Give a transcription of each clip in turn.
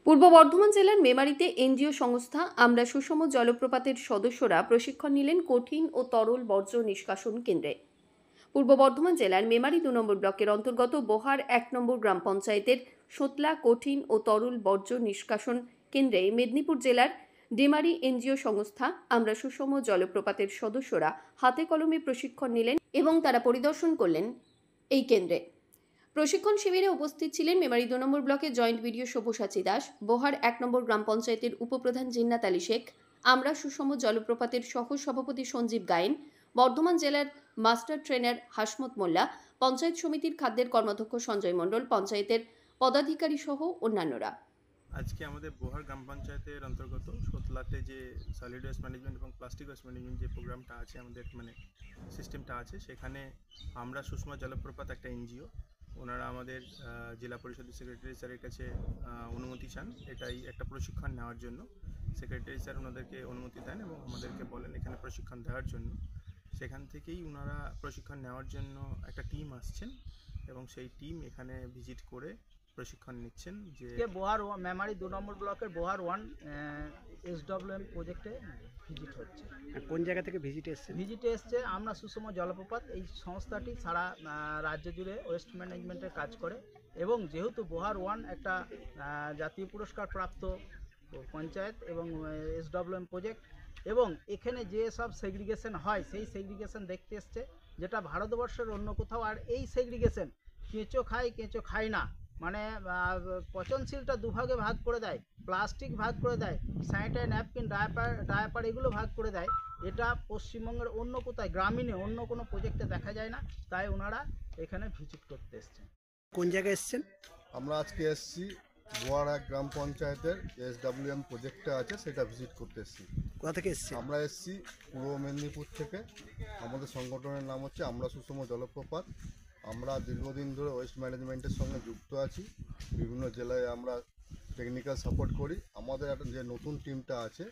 পূর্ব বর্ধমান জেলার মেমারিতে এনজিও সংস্থা আমরা সুষম জলপ্রপাতের সদস্যরা প্রশিক্ষণ নিলেন কঠিন ও তরল বর্জ্য নিষ্কাশন কেন্দ্রে। পূর্ব বর্ধমান জেলার মেমারি 2 নম্বর ব্লকের অন্তর্গত বোহার 1 নম্বর গ্রাম পঞ্চায়েতের সোতলা কঠিন ও তরল বর্জ্য নিষ্কাশন কেন্দ্রে মেদিনীপুর জেলার ডেমারি এনজিও সংস্থা আমরা সুষম জলপ্রপাতের সদস্যরা হাতে কলমে প্রশিক্ষণ নিলেন এবং তারা পরিদর্শন করলেন এই কেন্দ্রে। প্রশিক্ষণ শিবিরে উপস্থিত ছিলেন মেমারি 2 নম্বর ব্লকের জয়েন্ট বিডিও সব্যসাচী দাস, বোহার 1 নম্বর গ্রাম পঞ্চায়েতের উপপ্রধান জিন্নাত আলী শেখ, আমরা সুষম জলপ্রপাতের সহ সভাপতি সঞ্জীব গায়েন, বর্ধমান জেলার মাস্টার ট্রেনার হাসমত মোল্লা, পঞ্চায়েত সমিতির খাদ্যের কর্মাধ্যক্ষ সঞ্জয় মণ্ডল, পঞ্চায়েতের পদাধিকারী সহ অন্যান্যরা। আজকে আমাদের বোহার গ্রাম পঞ্চায়েতের অন্তর্গত সোতলাতে যে সলিড ওয়েস্ট ম্যানেজমেন্ট এবং প্লাস্টিক ওয়েস্ট ম্যানেজমেন্ট যে প্রোগ্রামটা আছে, আমাদের সিস্টেমটা আছে, সেখানে আমরা সুষম জলপ্রপাত একটা এনজিও, ওনারা আমাদের জেলা পরিষদের সেক্রেটারি স্যারের কাছে অনুমতি চান এটাই একটা প্রশিক্ষণ নেওয়ার জন্য। সেক্রেটারি স্যার ওনাদেরকে অনুমতি দেন এবং আমাদেরকে বলেন এখানে প্রশিক্ষণ দেওয়ার জন্য। সেখান থেকেই ওনারা প্রশিক্ষণ নেওয়ার জন্য একটা টিম আসছেন এবং সেই টিম এখানে ভিজিট করে প্রশিক্ষণ নিচ্ছেন। যে বোহার মেমারি 2 নম্বর ব্লকের বোহার 1 SWM প্রজেক্টে ভিজিট হচ্ছে। কোন জায়গা থেকে ভিজিটে এসছে আমরা সুষম জলপ্রপাত। এই সংস্থাটি সারা রাজ্য জুড়ে ওয়েস্ট ম্যানেজমেন্টের কাজ করে এবং যেহেতু বোহার 1 একটা জাতীয় পুরস্কার প্রাপ্ত পঞ্চায়েত এবং SWM প্রজেক্ট, এবং এখানে যে সব সেগ্রিগেশন হয় সেই সেগ্রিগেশন দেখতে এসছে, যেটা ভারতবর্ষের অন্য কোথাও আর এই সেগ্রিগেশন কেঁচো খায় না, মানে পচনশীলটা দুভাগে ভাগ করে দেয়, প্লাস্টিক ভাগ করে দেয়, স্যানিটারি ন্যাপকিন, ডায়াপার এগুলো ভাগ করে দেয়। এটা পশ্চিমবঙ্গের অন্য কোথায় গ্রামীণে অন্য কোনো প্রজেক্টে দেখা যায় না, তাই ওনারা এখানে ভিজিট করতে এসছেন। কোন জায়গায় এসছেন? আমরা আজকে এসেছি বোহার 1 গ্রাম পঞ্চায়েতের SWM প্রজেক্টটা আছে সেটা ভিজিট করতে এসেছি। কোথা থেকে এসছেন? আমরা এসেছি পূর্ব মেদিনীপুর থেকে। আমাদের সংগঠনের নাম হচ্ছে আমরা সুষম জলপ্রপাত। আমরা দীর্ঘদিন ধরে ওয়েস্ট ম্যানেজমেন্টের সঙ্গে যুক্ত আছি, বিভিন্ন জেলায় আমরা টেকনিক্যাল সাপোর্ট করি। আমাদের একটা যে নতুন টিমটা আছে,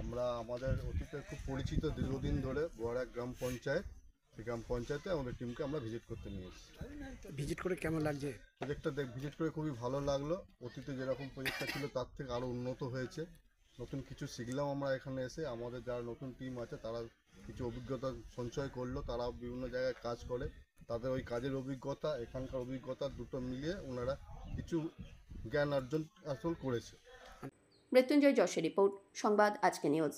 আমরা আমাদের অতীতে খুব পরিচিত দীর্ঘদিন ধরে বোহার 1 গ্রাম পঞ্চায়েত, সেই গ্রাম পঞ্চায়েতে আমাদের টিমকে আমরা ভিজিট করতে নিয়ে এসেছি। ভিজিট করে কেমন লাগছে? প্রজেক্টটা ভিজিট করে খুবই ভালো লাগলো। অতীতে যেরকম প্রজেক্টটা ছিল তার থেকে আরও উন্নত হয়েছে, নতুন কিছু শিখলাম আমরা এখানে এসে। আমাদের যারা নতুন টিম আছে তারা কিছু অভিজ্ঞতা সঞ্চয় করলো, তারা বিভিন্ন জায়গায় কাজ করে, তাদের ওই কাজের অভিজ্ঞতা এখানকার অভিজ্ঞতা দুটো মিলিয়ে ওনারা কিছু জ্ঞান অর্জন আসল করেছে। মৃত্যুঞ্জয় যশের রিপোর্ট, সংবাদ আজকে নিউজ।